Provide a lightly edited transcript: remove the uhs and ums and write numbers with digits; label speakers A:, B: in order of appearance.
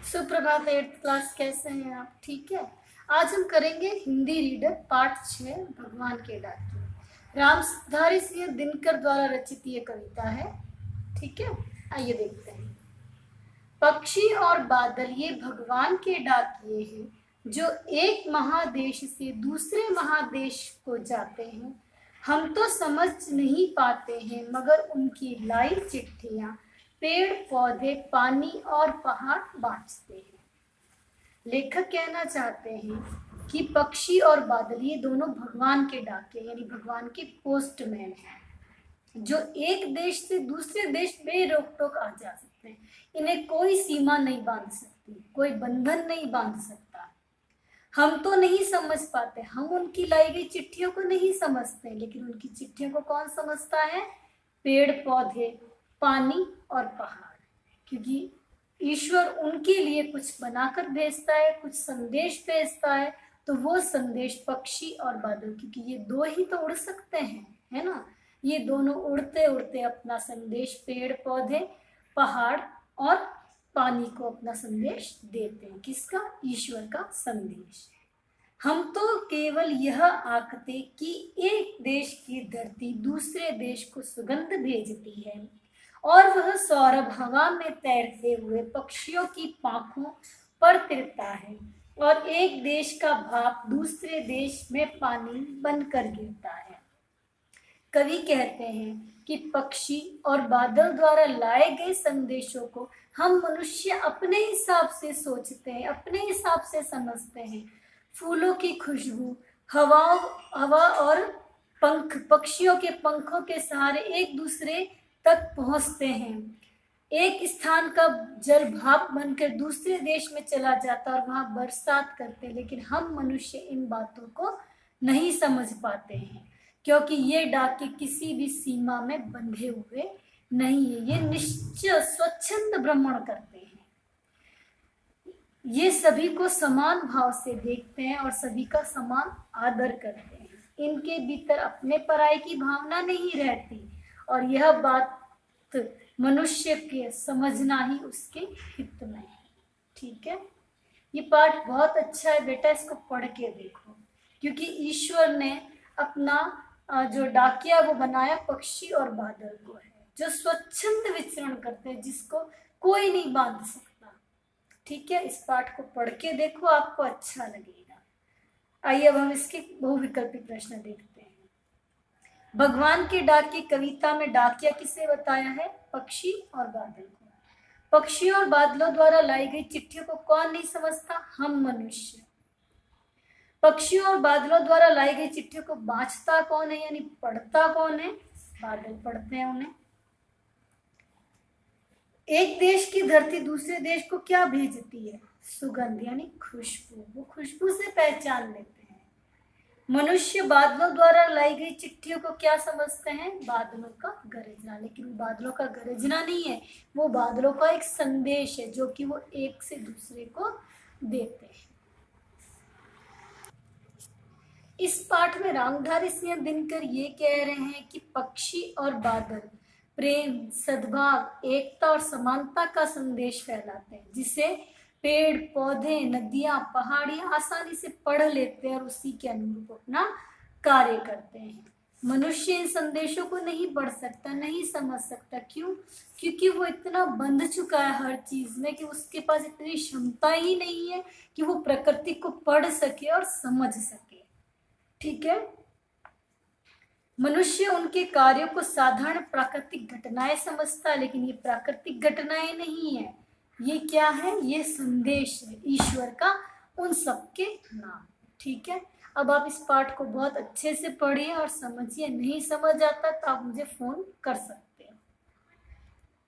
A: सुप्रभात 8th class, कैसे हैं आप? ठीक है। आज हम करेंगे हिंदी रीडर पार्ट 6 भगवान के डाकिए। रामधारी सिंह दिनकर द्वारा रचित ये कविता है। ठीक है, आइए देखते हैं। पक्षी और बादल ये भगवान के डाकिए हैं जो एक महादेश से दूसरे महादेश को जाते हैं। हम तो समझ नहीं पाते हैं मगर उनकी लाई चिट्ठियां पेड़ पौधे पानी और पहाड़ बांटते हैं। लेखक कहना चाहते हैं कि पक्षी और बादल ये दोनों भगवान के डाके यानी भगवान के पोस्टमैन हैं जो एक देश से दूसरे देश बेरोक टोक आ जा सकते हैं। इन्हें कोई सीमा नहीं बांध सकती, कोई बंधन नहीं बांध सकता। हम तो नहीं समझ पाते, हम उनकी लाई गई चिट्ठियों को नहीं समझते, लेकिन उनकी चिट्ठियों को कौन समझता है? पेड़ पौधे पानी और पहाड़, क्योंकि ईश्वर उनके लिए कुछ बनाकर भेजता है, कुछ संदेश भेजता है। तो वो संदेश पक्षी और बादल, क्योंकि ये दो ही तो उड़ सकते हैं, है ना। ये दोनों उड़ते उड़ते अपना संदेश पेड़ पौधे पहाड़ और पानी को अपना संदेश देते हैं। किसका? ईश्वर का संदेश। हम तो केवल यह आखते कि एक देश की धरती दूसरे देश को सुगंध भेजती है और वह सौरभ हवा में तैरते हुए पक्षियों की पांखों पर तिरता है और एक देश का भाप दूसरे देश में पानी बनकर गिरता है। कवि कहते हैं कि पक्षी और बादल द्वारा लाए गए संदेशों को हम मनुष्य अपने हिसाब से सोचते हैं, अपने हिसाब से समझते हैं। फूलों की खुशबू, हवा और पंख पक्षियों के पंखों के सहारे एक दूसरे तक पहुंचते हैं। एक स्थान का जल भाप बनकर दूसरे देश में चला जाता और वहां बरसात करते, लेकिन हम मनुष्य इन बातों को नहीं समझ पाते हैं क्योंकि ये डाके किसी भी सीमा में बंधे हुए नहीं है। ये निश्चय स्वच्छंद भ्रमण करते हैं। ये सभी को समान भाव से देखते हैं और सभी का समान आदर करते हैं। इनके भीतर अपने पराये की भावना नहीं रहती और यह बात मनुष्य के समझना ही उसके हित में है। ठीक है, ये पाठ बहुत अच्छा है बेटा, इसको पढ़ के देखो, क्योंकि ईश्वर ने अपना जो डाकिया वो बनाया पक्षी और बादल को है, जो स्वच्छंद विचरण करते हैं, जिसको कोई नहीं बांध सकता। ठीक है, इस पाठ को पढ़ के देखो, आपको अच्छा लगेगा। आइए अब हम इसके बहुविकल्पी प्रश्न देखते हैं। भगवान के डाकिए कविता में डाकिया किसे बताया है? पक्षी और बादल को। पक्षी और बादलों द्वारा लाई गई चिट्ठियों को कौन नहीं समझता? हम मनुष्य। पक्षियों और बादलों द्वारा लाई गई चिट्ठियों को बांचता कौन है यानी पढ़ता कौन है? बादल पढ़ते हैं उन्हें। एक देश की धरती दूसरे देश को क्या भेजती है? सुगंध यानी खुशबू। वो खुशबू से पहचान लेते हैं। मनुष्य बादलों द्वारा लाई गई चिट्ठियों को क्या समझते हैं? बादलों का गरजना, लेकिन वो बादलों का गरजना नहीं है, वो बादलों का एक संदेश है जो कि वो एक से दूसरे को देते हैं। इस पाठ में रामधारी सिंह दिनकर ये कह रहे हैं कि पक्षी और बादल प्रेम, सद्भाव, एकता और समानता का संदेश फैलाते हैं, जिसे पेड़ पौधे नदियां पहाड़ियां आसानी से पढ़ लेते हैं और उसी के अनुरूप अपना कार्य करते हैं। मनुष्य इन संदेशों को नहीं पढ़ सकता, नहीं समझ सकता। क्यों? क्योंकि वो इतना बंध चुका है हर चीज में कि उसके पास इतनी क्षमता ही नहीं है कि वो प्रकृति को पढ़ सके और समझ सके। ठीक है, मनुष्य उनके कार्यों को साधारण प्राकृतिक घटनाएं समझता है, लेकिन ये प्राकृतिक घटनाएं नहीं है। ये क्या है? ये संदेश है ईश्वर का उन सबके नाम। ठीक है, अब आप इस पाठ को बहुत अच्छे से पढ़िए और समझिए। नहीं समझ आता तो आप मुझे फोन कर सकते हैं।